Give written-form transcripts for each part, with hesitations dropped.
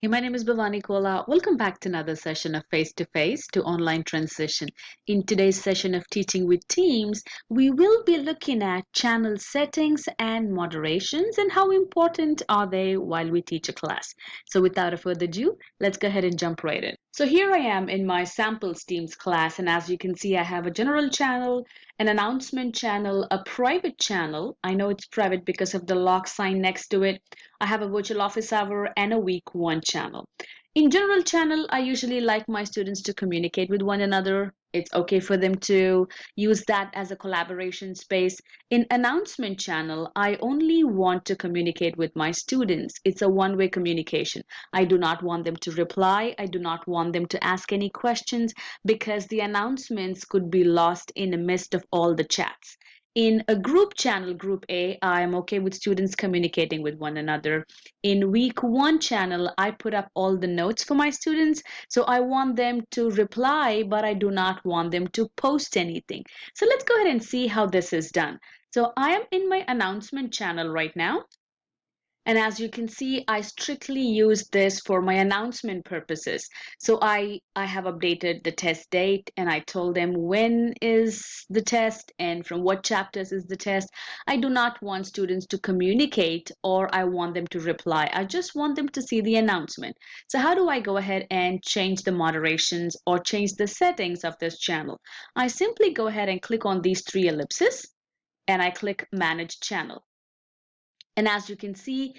Hey, my name is Bhavani Kola. Welcome back to another session of Face to Face to Online Transition. In today's session of Teaching with Teams, we will be looking at channel settings and moderations and how important are they while we teach a class. So without a further ado, let's go ahead and jump right in. So here I am in my samples Teams class, and as you can see, I have a general channel, an announcement channel, a private channel. I know it's private because of the lock sign next to it. I have a virtual office hour and a week one channel. In general channel, I usually like my students to communicate with one another. It's okay for them to use that as a collaboration space. In announcement channel, I only want to communicate with my students. It's a one-way communication. I do not want them to reply. I do not want them to ask any questions because the announcements could be lost in the midst of all the chats. In a group channel, group A, I'm okay with students communicating with one another. In week one channel, I put up all the notes for my students. So I want them to reply, but I do not want them to post anything. So let's go ahead and see how this is done. So I am in my announcement channel right now. And as you can see, I strictly use this for my announcement purposes. So I have updated the test date and I told them when is the test and from what chapters is the test. I do not want students to communicate or I want them to reply. I just want them to see the announcement. So how do I go ahead and change the moderations or change the settings of this channel? I simply go ahead and click on these three ellipses and I click Manage Channel. And as you can see,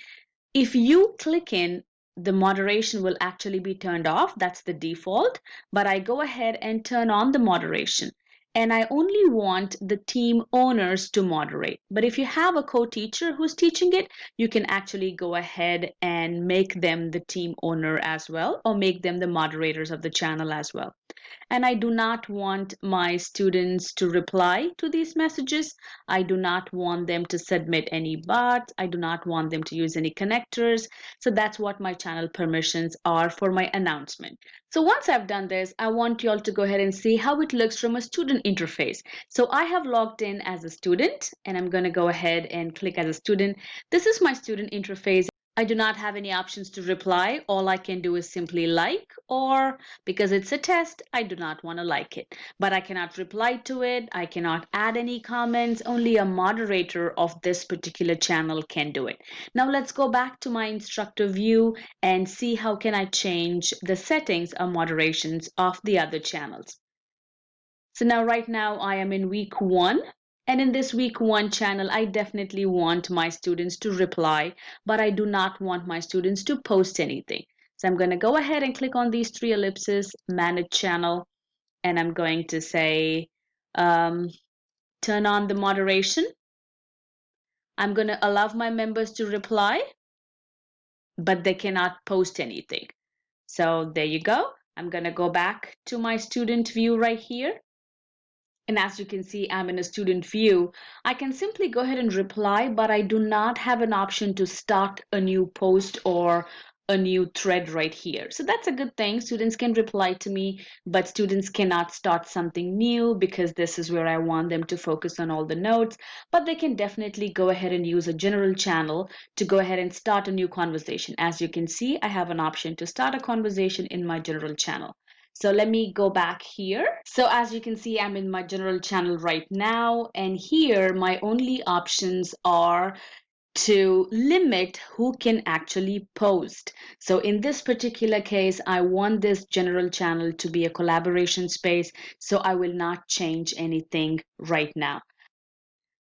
if you click in, the moderation will actually be turned off. That's the default. But I go ahead and turn on the moderation. And I only want the team owners to moderate. But if you have a co-teacher who's teaching it, you can actually go ahead and make them the team owner as well, or make them the moderators of the channel as well. And I do not want my students to reply to these messages. I do not want them to submit any bots. I do not want them to use any connectors. So that's what my channel permissions are for my announcement. So once I've done this, I want you all to go ahead and see how it looks from a student interface. So I have logged in as a student and I'm going to go ahead and click as a student. This is my student interface. I do not have any options to reply. All I can do is simply like, or because it's a test, I do not want to like it. But I cannot reply to it. I cannot add any comments. Only a moderator of this particular channel can do it. Now let's go back to my instructor view and see how can I change the settings or moderations of the other channels. So now right now I am in week one. And in this week one channel, I definitely want my students to reply, but I do not want my students to post anything. So I'm going to go ahead and click on these three ellipses, manage channel, and I'm going to say, turn on the moderation. I'm going to allow my members to reply, but they cannot post anything. So there you go. I'm going to go back to my student view right here. And as you can see, I'm in a student view. I can simply go ahead and reply, but I do not have an option to start a new post or a new thread right here. So that's a good thing. Students can reply to me, but students cannot start something new because this is where I want them to focus on all the notes. But they can definitely go ahead and use a general channel to go ahead and start a new conversation. As you can see, I have an option to start a conversation in my general channel. So let me go back here. So as you can see, I'm in my general channel right now. And here, my only options are to limit who can actually post. So in this particular case, I want this general channel to be a collaboration space. So I will not change anything right now.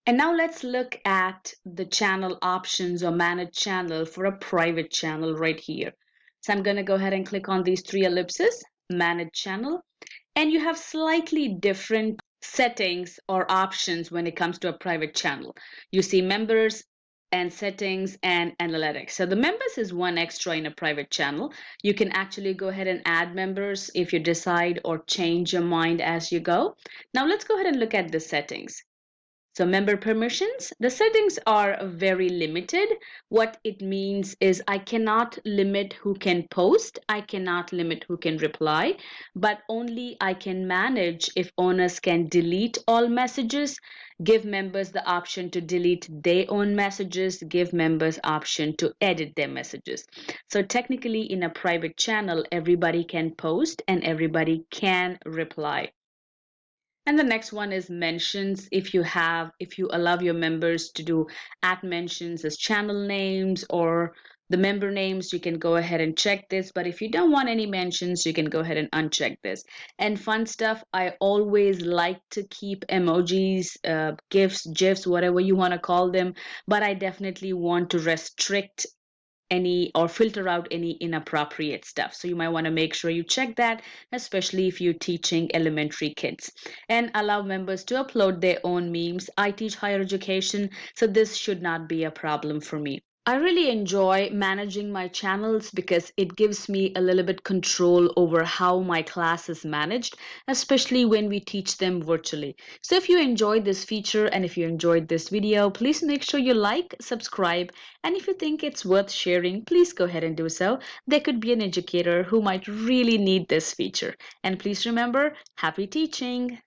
And now let's look at the channel options or manage channel for a private channel right here. So I'm going to go ahead and click on these three ellipses, manage channel, and you have slightly different settings or options when it comes to a private channel. You see members and settings and analytics. So the members is one extra in a private channel. You can actually go ahead and add members if you decide or change your mind as you go. Now let's go ahead and look at the settings. So member permissions, the settings are very limited. What it means is I cannot limit who can post, I cannot limit who can reply, but only I can manage if owners can delete all messages, give members the option to delete their own messages, give members option to edit their messages. So technically in a private channel, everybody can post and everybody can reply. And the next one is mentions. If you allow your members to do at mentions as channel names or the member names, you can go ahead and check this. But if you don't want any mentions, you can go ahead and uncheck this. And fun stuff, I always like to keep emojis, GIFs, GIFs, whatever you want to call them. But I definitely want to restrict any or filter out any inappropriate stuff. So you might want to make sure you check that, especially if you're teaching elementary kids. And allow members to upload their own memes. I teach higher education, so this should not be a problem for me. I really enjoy managing my channels because it gives me a little bit control over how my class is managed, especially when we teach them virtually. So if you enjoyed this feature and if you enjoyed this video, please make sure you like, subscribe, and if you think it's worth sharing, please go ahead and do so. There could be an educator who might really need this feature. And please remember, happy teaching!